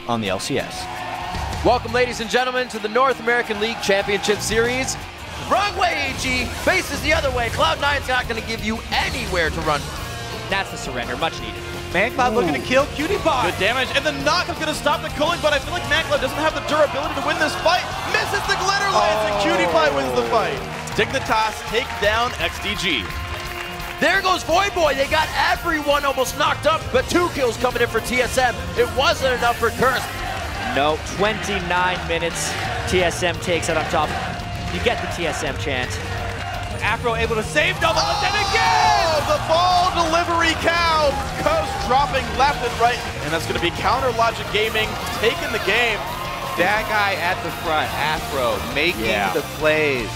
on the LCS. Welcome, ladies and gentlemen, to the North American League Championship Series. Wrong way, AG. Faces the other way. Cloud9's not going to give you anywhere to run. That's the surrender, much needed. ManCloud looking to kill Cutie Pie. Good damage, and the knock is going to stop the culling, but I feel like ManCloud doesn't have the durability to win this fight. Misses the glitter lance, and Cutie Pie wins the fight. Dignitas take down XDG. There goes Void Boy. They got everyone almost knocked up, but 2 kills coming in for TSM. It wasn't enough for Curse. No, 29 minutes. TSM takes it on top. You get the TSM chance. Afro able to save double, and then again! The ball delivery cow. Coast dropping left and right, and that's going to be Counter Logic Gaming taking the game. That guy at the front, Afro, making the plays.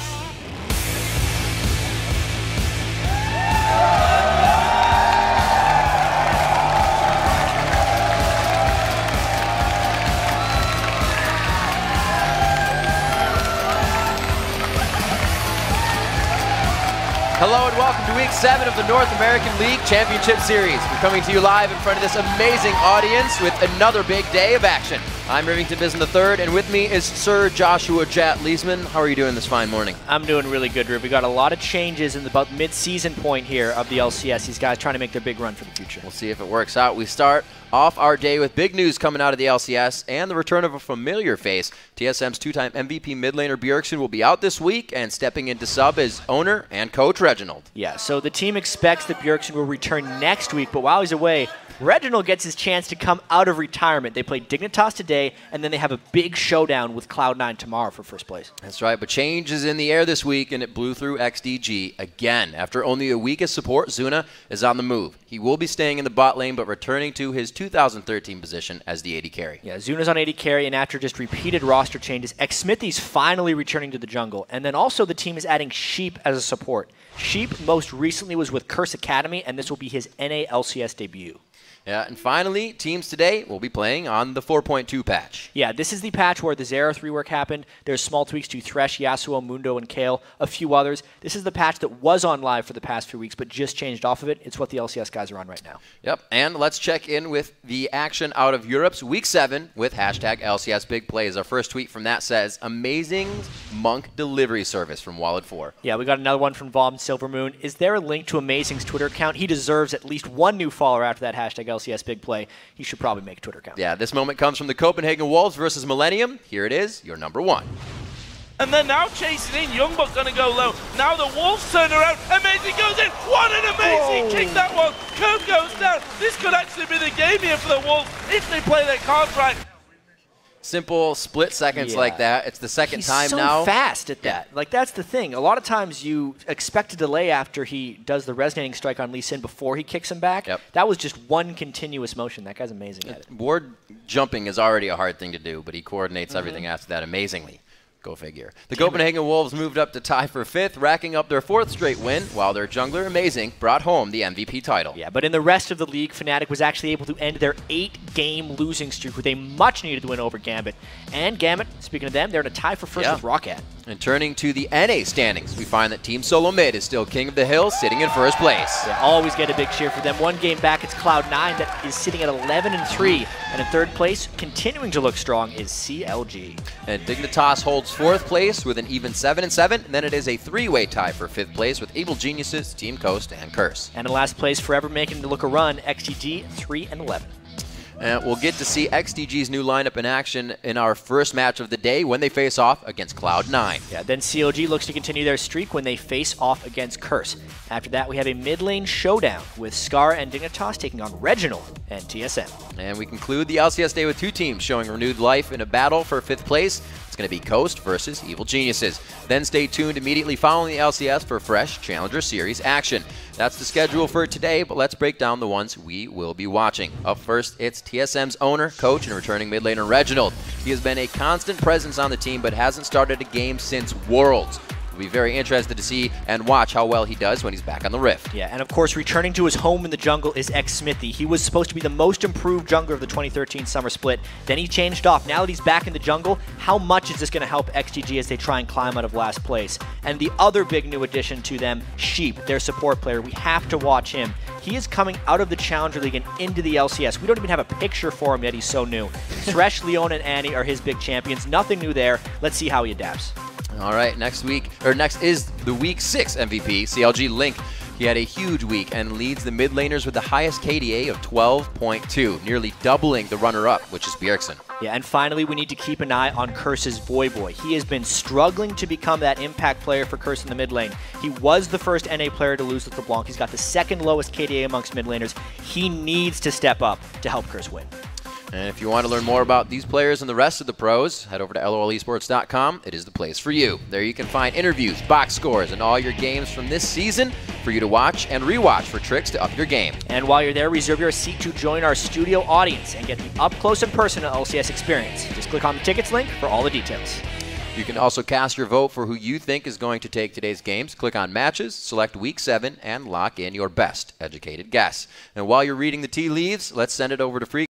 Hello and welcome to Week 7 of the North American League Championship Series. We're coming to you live in front of this amazing audience with another big day of action. I'm Rivington Bison III, and with me is Sir Joshua Jat Leesman. How are you doing this fine morning? I'm doing really good, Riv. We got a lot of changes in the about mid-season point here of the LCS. These guys trying to make their big run for the future. We'll see if it works out. We start off our day with big news coming out of the LCS and the return of a familiar face. TSM's 2-time MVP mid laner Bjergsen will be out this week, and stepping into sub is owner and coach Reginald. Yeah, so the team expects that Bjergsen will return next week, but while he's away, Reginald gets his chance to come out of retirement. They play Dignitas today, and then they have a big showdown with Cloud9 tomorrow for first place. That's right, but change is in the air this week, and it blew through XDG again. After only a week of support, Zuna is on the move. He will be staying in the bot lane, but returning to his 2013 position as the AD carry. Yeah, Zuna's on AD carry, and after just repeated roster changes, xSmithy's finally returning to the jungle. And then also the team is adding Sheep as a support. Sheep most recently was with Curse Academy, and this will be his NA LCS debut. Yeah, and finally, teams today will be playing on the 4.2 patch. Yeah, this is the patch where the Xerath rework happened. There's small tweaks to Thresh, Yasuo, Mundo, and Kale, a few others. This is the patch that was on live for the past few weeks, but just changed off of it. It's what the LCS guys are on right now. Yep, and let's check in with the action out of Europe's Week 7 with hashtag LCS Big Plays. Our first tweet from that says, amazing monk delivery service from Wallet4. Yeah, we got another one from Vom Silvermoon. Is there a link to Amazing's Twitter account? He deserves at least one new follower after that hashtag LCS Big Play. He should probably make a Twitter account. Yeah, this moment comes from the Copenhagen Wolves versus Millennium. Here it is, your number 1. And they're now chasing in. Youngbuck going to go low. Now the Wolves turn around. Amazing goes in. What an amazing kick that was. Code goes down. This could actually be the game here for the Wolves if they play their cards right. Simple split seconds like that. It's the second time now. He's so fast at that. Like, that's the thing. A lot of times you expect a delay after he does the resonating strike on Lee Sin before he kicks him back. Yep. That was just one continuous motion. That guy's amazing at it. Ward jumping is already a hard thing to do, but he coordinates everything after that amazingly. Go figure. The Copenhagen Wolves moved up to tie for 5th, racking up their 4th straight win, while their jungler, Amazing, brought home the MVP title. Yeah, but in the rest of the league, Fnatic was actually able to end their 8-game losing streak with a much-needed win over Gambit. And Gambit, speaking of them, they're in a tie for 1st with Roccat. And turning to the NA standings, we find that Team Solo Mid is still king of the hill, sitting in 1st place. Yeah, always get a big cheer for them. One game back, it's Cloud9 that is sitting at 11-3. And in 3rd place, continuing to look strong, is CLG. And Dignitas holds 4th place with an even 7-7. And then it is a 3-way tie for 5th place with Evil Geniuses, Team Coast, and Curse. And in last place, forever making to look a run, XGG 3-11. And we'll get to see XDG's new lineup in action in our first match of the day when they face off against Cloud9. Yeah, then CLG looks to continue their streak when they face off against Curse. After that, we have a mid-lane showdown with Scar and Dignitas taking on Reginald and TSM. And we conclude the LCS day with 2 teams showing renewed life in a battle for 5th place. It's going to be Coast versus Evil Geniuses. Then stay tuned immediately following the LCS for fresh Challenger Series action. That's the schedule for today, but let's break down the ones we will be watching. Up first, it's TSM's owner, coach, and returning mid laner Reginald. He has been a constant presence on the team, but hasn't started a game since Worlds. We'll be very interested to see and watch how well he does when he's back on the Rift. Yeah, and of course, returning to his home in the jungle is xSmithy. He was supposed to be the most improved jungler of the 2013 Summer Split. Then he changed off. Now that he's back in the jungle, how much is this going to help XGG as they try and climb out of last place? And the other big new addition to them, Sheep, their support player. We have to watch him. He is coming out of the Challenger League and into the LCS. We don't even have a picture for him yet. He's so new. Thresh, Leon, and Annie are his big champions. Nothing new there. Let's see how he adapts. All right, next is the Week 6 MVP, CLG Link. He had a huge week and leads the mid laners with the highest KDA of 12.2, nearly doubling the runner-up, which is Bjergsen. Yeah, and finally, we need to keep an eye on Curse's Voyboy. He has been struggling to become that impact player for Curse in the mid lane. He was the first NA player to lose with LeBlanc. He's got the second lowest KDA amongst mid laners. He needs to step up to help Curse win. And if you want to learn more about these players and the rest of the pros, head over to lolesports.com. It is the place for you. There you can find interviews, box scores, and all your games from this season for you to watch and rewatch for tricks to up your game. And while you're there, reserve your seat to join our studio audience and get the up-close and personal LCS experience. Just click on the tickets link for all the details. You can also cast your vote for who you think is going to take today's games. Click on Matches, select Week 7, and lock in your best educated guess. And while you're reading the tea leaves, let's send it over to Freak.